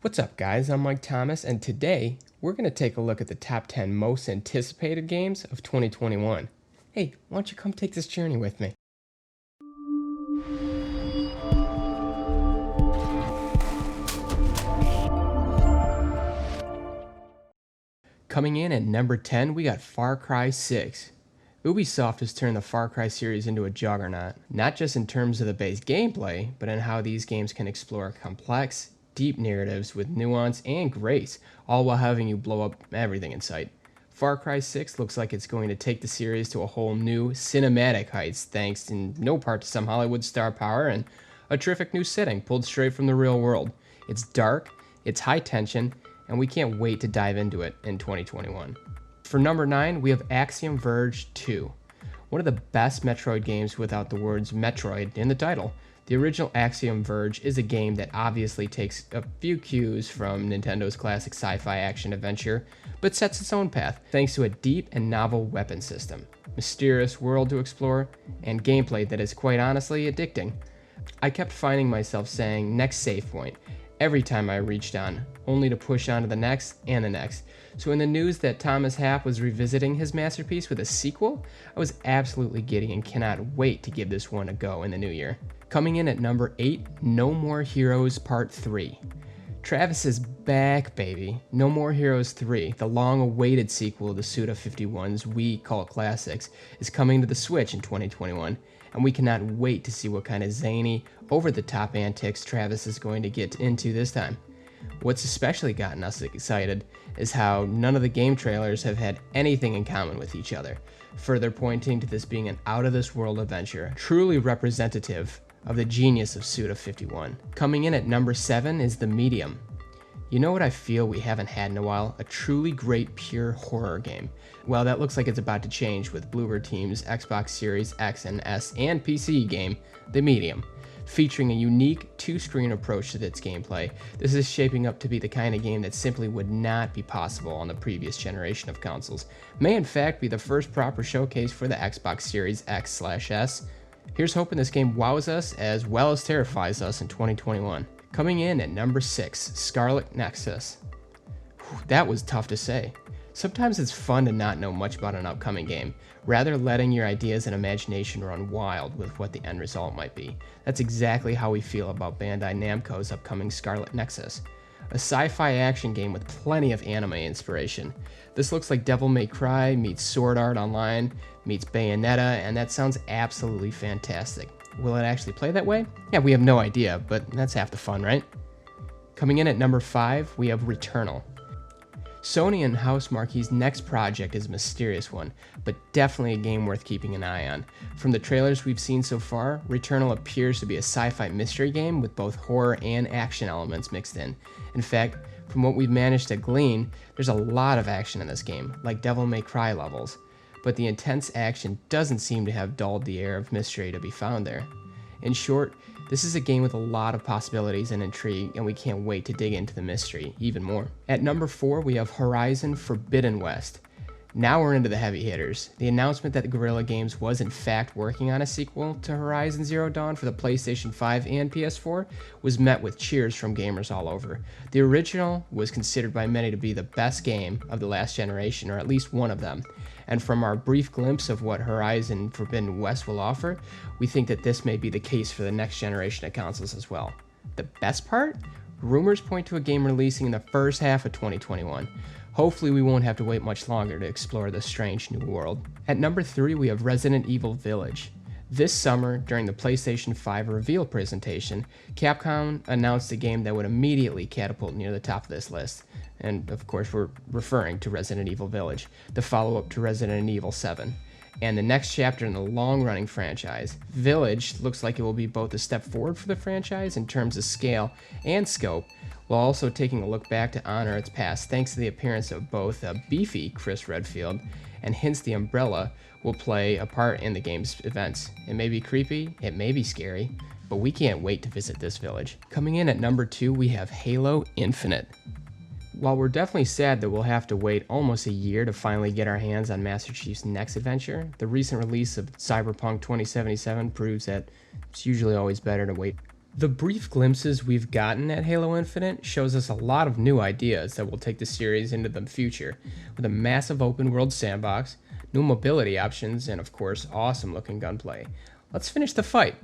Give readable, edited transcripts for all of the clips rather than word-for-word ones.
What's up, guys? I'm Mike Thomas, and today we're going to take a look at the top 10 most anticipated games of 2021. Hey, why don't you come take this journey with me? Coming in at number 10, we got Far Cry 6. Ubisoft has turned the Far Cry series into a juggernaut, not just in terms of the base gameplay, but in how these games can explore complex, deep narratives with nuance and grace, all while having you blow up everything in sight. Far Cry 6 looks like it's going to take the series to a whole new cinematic heights thanks in no part to some Hollywood star power and a terrific new setting pulled straight from the real world. It's dark, it's high tension, and we can't wait to dive into it in 2021. For number 9, we have Axiom Verge 2. One of the best Metroid games without the words Metroid in the title. The original Axiom Verge is a game that obviously takes a few cues from Nintendo's classic sci-fi action adventure, but sets its own path thanks to a deep and novel weapon system, mysterious world to explore, and gameplay that is quite honestly addicting. I kept finding myself saying next save point every time I reached on, only to push on to the next and the next. So in the news that Thomas Happ was revisiting his masterpiece with a sequel, I was absolutely giddy and cannot wait to give this one a go in the new year. Coming in at number 8, No More Heroes Part 3. Travis is back, baby. No More Heroes 3, the long-awaited sequel to Suda51's Wii cult classics, is coming to the Switch in 2021, and we cannot wait to see what kind of zany, over-the-top antics Travis is going to get into this time. What's especially gotten us excited is how none of the game trailers have had anything in common with each other, further pointing to this being an out-of-this-world adventure, truly representative of the genius of Suda51. Coming in at number 7 is The Medium. You know what I feel we haven't had in a while? A truly great pure horror game. Well, that looks like it's about to change with Bloober Team's Xbox Series X and S and PC game, The Medium. Featuring a unique two-screen approach to its gameplay, this is shaping up to be the kind of game that simply would not be possible on the previous generation of consoles. May in fact be the first proper showcase for the Xbox Series X/S. Here's hoping this game wows us as well as terrifies us in 2021. Coming in at number 6, Scarlet Nexus. That was tough to say. Sometimes it's fun to not know much about an upcoming game, rather letting your ideas and imagination run wild with what the end result might be. That's exactly how we feel about Bandai Namco's upcoming Scarlet Nexus. A sci-fi action game with plenty of anime inspiration. This looks like Devil May Cry meets Sword Art Online meets Bayonetta, and that sounds absolutely fantastic. Will it actually play that way? Yeah, we have no idea, but that's half the fun, right? Coming in at number 5, we have Returnal. Sony and Housemarque's next project is a mysterious one, but definitely a game worth keeping an eye on. From the trailers we've seen so far, Returnal appears to be a sci-fi mystery game with both horror and action elements mixed in. In fact, from what we've managed to glean, there's a lot of action in this game, like Devil May Cry levels, but the intense action doesn't seem to have dulled the air of mystery to be found there. In short, this is a game with a lot of possibilities and intrigue, and we can't wait to dig into the mystery even more. At number 4, we have Horizon Forbidden West. Now we're into the heavy hitters. The announcement that Guerrilla Games was in fact working on a sequel to Horizon Zero Dawn for the PlayStation 5 and PS4 was met with cheers from gamers all over. The original was considered by many to be the best game of the last generation, or at least one of them. And from our brief glimpse of what Horizon Forbidden West will offer, we think that this may be the case for the next generation of consoles as well. The best part? Rumors point to a game releasing in the first half of 2021. Hopefully we won't have to wait much longer to explore this strange new world. At number 3, we have Resident Evil Village. This summer, during the PlayStation 5 reveal presentation, Capcom announced a game that would immediately catapult near the top of this list. And of course we're referring to Resident Evil Village, the follow-up to Resident Evil 7, and the next chapter in the long-running franchise. Village looks like it will be both a step forward for the franchise in terms of scale and scope, while also taking a look back to honor its past thanks to the appearance of both a beefy Chris Redfield and hints the Umbrella will play a part in the game's events. It may be creepy, it may be scary, but we can't wait to visit this village. Coming in at number 2, we have Halo Infinite. While we're definitely sad that we'll have to wait almost a year to finally get our hands on Master Chief's next adventure, the recent release of Cyberpunk 2077 proves that it's usually always better to wait The brief glimpses we've gotten at Halo Infinite shows us a lot of new ideas that will take the series into the future, with a massive open world sandbox, new mobility options, and of course, awesome looking gunplay. Let's finish the fight.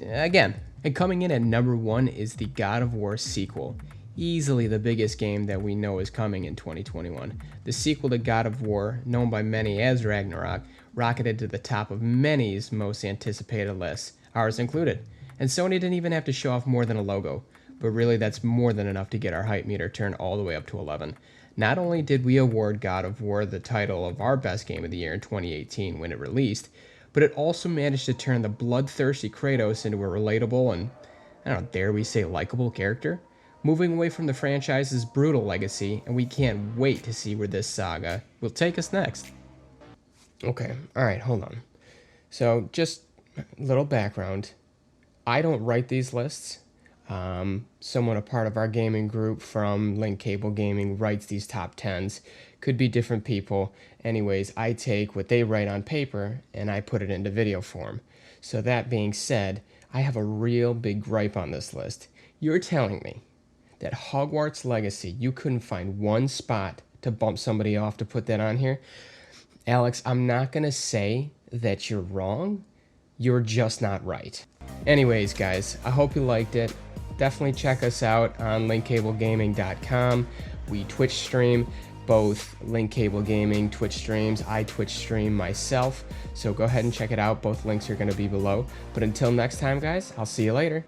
Again, and coming in at number 1 is the God of War sequel. Easily the biggest game that we know is coming in 2021. The sequel to God of War, known by many as Ragnarok, rocketed to the top of many's most anticipated lists, ours included. And Sony didn't even have to show off more than a logo, but really that's more than enough to get our hype meter turned all the way up to 11. Not only did we award God of War the title of our best game of the year in 2018 when it released, but it also managed to turn the bloodthirsty Kratos into a relatable and, I don't know, dare we say likable character? Moving away from the franchise's brutal legacy, and we can't wait to see where this saga will take us next. Okay, alright, hold on. So, just a little background. I don't write these lists. Someone a part of our gaming group from Link Cable Gaming writes these top 10s. Could be different people. Anyways, I take what they write on paper and I put it into video form. So that being said, I have a real big gripe on this list. You're telling me that Hogwarts Legacy, you couldn't find one spot to bump somebody off to put that on here? Alex, I'm not going to say that you're wrong. You're just not right. Anyways, guys, I hope you liked it. Definitely check us out on linkcablegaming.com. We Twitch stream both Link Cable Gaming Twitch streams. I Twitch stream myself. So go ahead and check it out. Both links are going to be below. But until next time, guys, I'll see you later.